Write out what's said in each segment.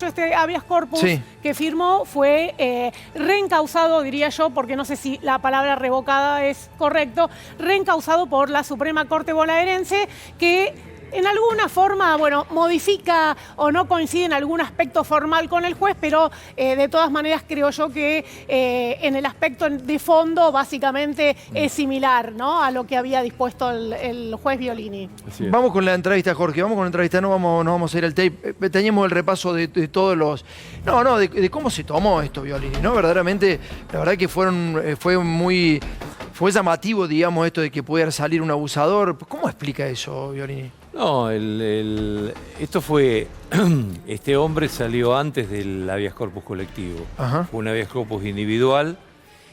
Este habeas corpus Sí. que firmó fue reencausado, diría yo, porque no sé si la palabra revocada es correcto, reencausado por la Suprema Corte Bonaerense, que en alguna forma, bueno, modifica o no coincide en algún aspecto formal con el juez, pero de todas maneras creo yo que en el aspecto de fondo básicamente es similar, ¿no?, a lo que había dispuesto el juez Violini. Vamos con la entrevista, Jorge, vamos con la entrevista, no vamos a ir al tape. Teníamos el repaso de todos los... de cómo se tomó esto, Violini, ¿no? Verdaderamente, la verdad que fue llamativo, digamos, esto de que pudiera salir un abusador. ¿Cómo explica eso, Violini? No, esto fue... Este hombre salió antes del habeas corpus colectivo. Ajá. Fue un habeas corpus individual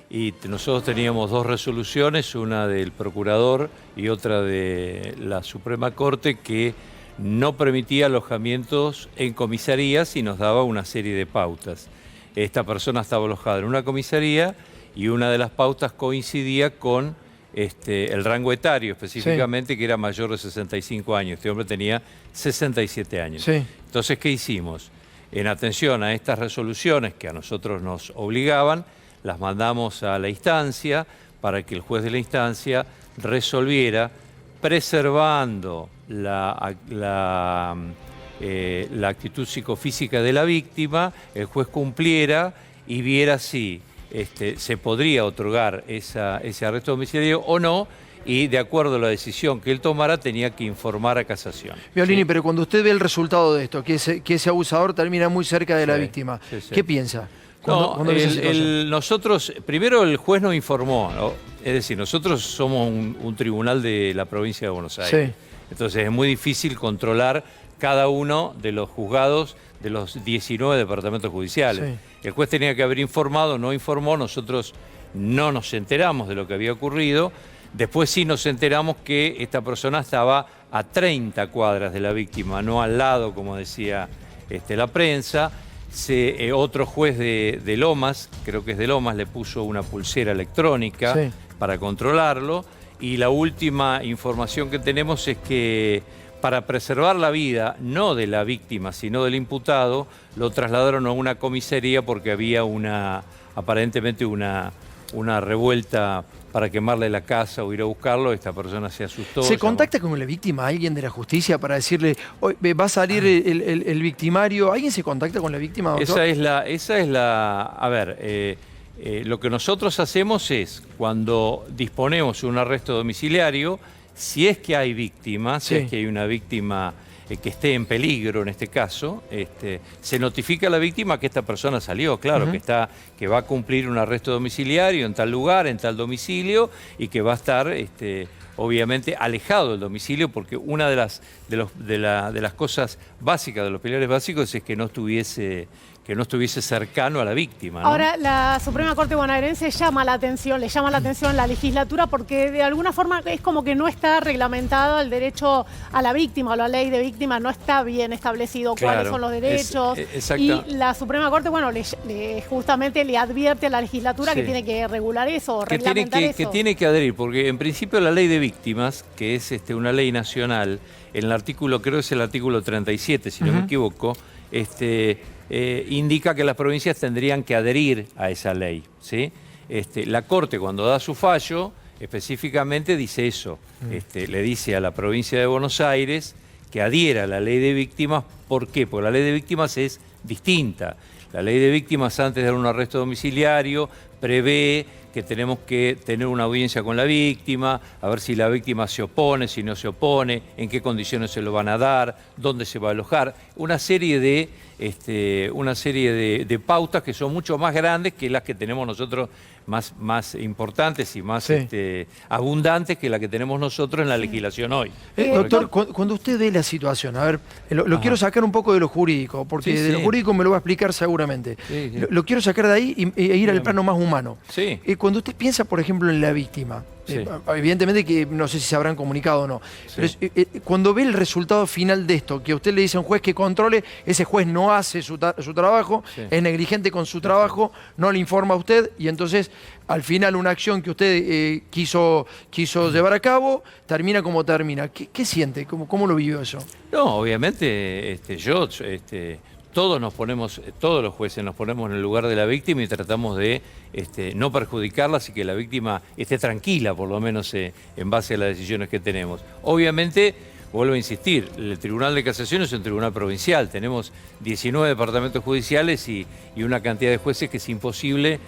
y nosotros teníamos dos resoluciones, una del procurador y otra de la Suprema Corte, que no permitía alojamientos en comisarías y nos daba una serie de pautas. Esta persona estaba alojada en una comisaría y una de las pautas coincidía con el rango etario específicamente, sí, que era mayor de 65 años. Este hombre tenía 67 años. Sí. Entonces, ¿qué hicimos? En atención a estas resoluciones que a nosotros nos obligaban, las mandamos a la instancia para que el juez de la instancia resolviera, preservando la actitud psicofísica de la víctima, el juez cumpliera y viera si se podría otorgar ese arresto domiciliario o no, y de acuerdo a la decisión que él tomara tenía que informar a casación. Violini, ¿sí? pero cuando usted ve el resultado de esto, que ese abusador termina muy cerca de la víctima, sí, sí. ¿qué piensa? No, nosotros, primero el juez nos informó, ¿no? Es decir, nosotros somos un tribunal de la provincia de Buenos Aires. Sí. Entonces es muy difícil controlar cada uno de los juzgados de los 19 departamentos judiciales. Sí. El juez tenía que haber informado, no informó, nosotros no nos enteramos de lo que había ocurrido. Después sí nos enteramos que esta persona estaba a 30 cuadras de la víctima, no al lado, como decía la prensa. Otro juez de Lomas, creo que es de Lomas, le puso una pulsera electrónica, sí, para controlarlo. Y la última información que tenemos es que para preservar la vida, no de la víctima, sino del imputado, lo trasladaron a una comisaría porque había aparentemente una revuelta para quemarle la casa o ir a buscarlo. Esta persona se asustó. ¿Se contacta con la víctima, alguien de la justicia, para decirle, va a salir el victimario? ¿Alguien se contacta con la víctima, doctor? Esa es la... A ver, lo que nosotros hacemos es, cuando disponemos un arresto domiciliario, si es que hay víctimas, sí, si es que hay una víctima que esté en peligro en este caso, se notifica a la víctima que esta persona salió, claro, que va a cumplir un arresto domiciliario en tal lugar, en tal domicilio, y que va a estar obviamente alejado del domicilio, porque una de las cosas básicas, de los pilares básicos, es que no estuviese cercano a la víctima, ¿no? Ahora, la Suprema Corte Bonaerense le llama la atención la legislatura, porque de alguna forma es como que no está reglamentado el derecho a la víctima, o la ley de víctima, no está bien establecido, claro, cuáles son los derechos. Y la Suprema Corte, bueno, justamente le advierte a la legislatura, sí, que tiene que regular eso, o reglamentar eso. Que tiene que adherir, porque en principio la ley de víctimas, que es una ley nacional, en el artículo, creo que es el artículo 37, si no me equivoco, indica que las provincias tendrían que adherir a esa ley, ¿sí? La Corte, cuando da su fallo, específicamente dice eso. Le dice a la provincia de Buenos Aires que adhiera a la ley de víctimas. ¿Por qué? Porque la ley de víctimas es distinta. La ley de víctimas, antes de dar un arresto domiciliario, prevé que tenemos que tener una audiencia con la víctima, a ver si la víctima se opone, si no se opone, en qué condiciones se lo van a dar, dónde se va a alojar. Una serie de pautas que son mucho más grandes que las que tenemos nosotros, más importantes y más abundantes que la que tenemos nosotros en la legislación hoy. Doctor, cuando usted ve la situación, a ver, lo quiero sacar un poco de lo jurídico, porque de lo jurídico me lo va a explicar seguramente. Lo quiero sacar de ahí e ir al plano más humano. Sí. Cuando usted piensa, por ejemplo, en la víctima, evidentemente que no sé si se habrán comunicado o no, pero cuando ve el resultado final de esto, que usted le dice a un juez que controle, ese juez no hace su trabajo, es negligente con su trabajo, no le informa a usted, y entonces al final una acción que usted quiso llevar a cabo termina como termina. ¿Qué siente? ¿Cómo lo vivió eso? No, obviamente yo todos los jueces nos ponemos en el lugar de la víctima y tratamos de no perjudicarlas y que la víctima esté tranquila, por lo menos en base a las decisiones que tenemos. Obviamente, vuelvo a insistir, el Tribunal de Casación es un tribunal provincial, tenemos 19 departamentos judiciales y una cantidad de jueces que es imposible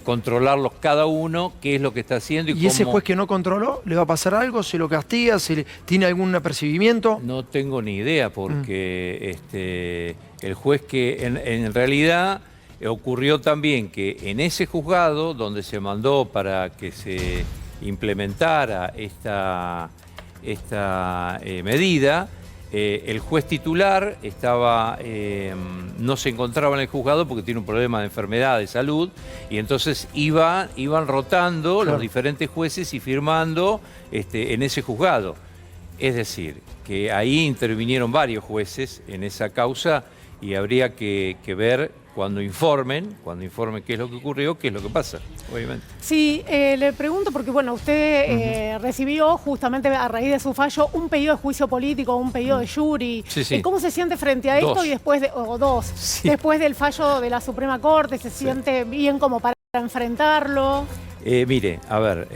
controlarlos cada uno, qué es lo que está haciendo y cómo... ¿Y ese juez que no controló, le va a pasar algo? ¿Se lo castiga? ¿Tiene algún apercibimiento? No tengo ni idea porque el juez que en realidad ocurrió también que en ese juzgado donde se mandó para que se implementara esta medida, el juez titular no se encontraba en el juzgado porque tiene un problema de enfermedad, de salud, y entonces iban rotando los diferentes jueces y firmando en ese juzgado. Es decir, que ahí intervinieron varios jueces en esa causa y habría que ver cuando informen qué es lo que ocurrió, qué es lo que pasa, obviamente. Sí, le pregunto porque, bueno, usted recibió justamente a raíz de su fallo un pedido de juicio político, un pedido de jury. Sí. ¿Cómo se siente frente a esto y después después del fallo de la Suprema Corte? ¿Se siente bien como para enfrentarlo? Mire, a ver,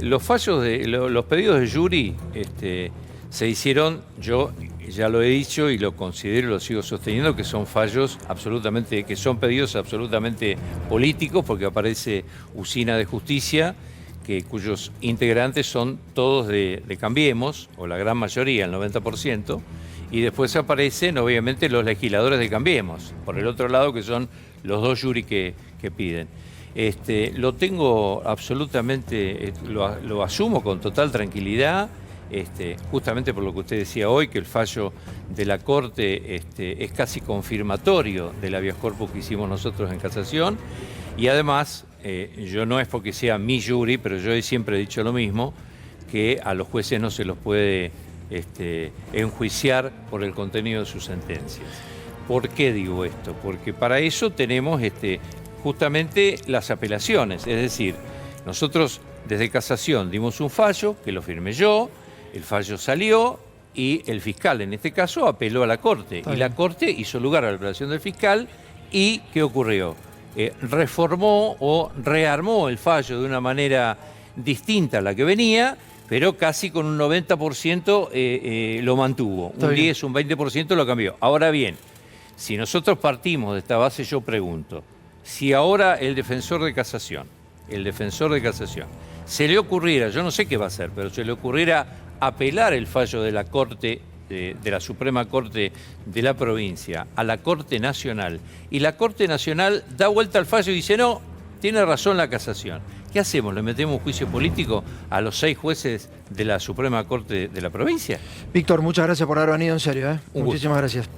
los pedidos de jury se hicieron, yo ya lo he dicho y lo considero y lo sigo sosteniendo, que son son pedidos absolutamente políticos, porque aparece Usina de Justicia, cuyos integrantes son todos de Cambiemos, o la gran mayoría, el 90%, y después aparecen obviamente los legisladores de Cambiemos, por el otro lado, que son los dos jury que piden. Lo tengo absolutamente, lo asumo con total tranquilidad, justamente por lo que usted decía hoy, que el fallo de la Corte es casi confirmatorio del habeas corpus que hicimos nosotros en casación, y además, yo no es porque sea mi jury, pero yo siempre he dicho lo mismo, que a los jueces no se los puede enjuiciar por el contenido de sus sentencias. ¿Por qué digo esto? Porque para eso tenemos justamente las apelaciones, es decir, nosotros desde casación dimos un fallo, que lo firmé yo, el fallo salió y el fiscal, en este caso, apeló a la Corte. Y la Corte hizo lugar a la apelación del fiscal y ¿qué ocurrió? Reformó o rearmó el fallo de una manera distinta a la que venía, pero casi con un 90% lo mantuvo. Un 10, un 20% lo cambió. Ahora bien, si nosotros partimos de esta base, yo pregunto, si ahora el defensor de casación, se le ocurriera, yo no sé qué va a hacer, pero se le ocurriera apelar el fallo de la Corte, de la Suprema Corte de la provincia, a la Corte Nacional, y la Corte Nacional da vuelta al fallo y dice, no, tiene razón la casación. ¿Qué hacemos? ¿Le metemos un juicio político a los 6 jueces de la Suprema Corte de la provincia? Víctor, muchas gracias por haber venido, en serio. Muchísimas gracias.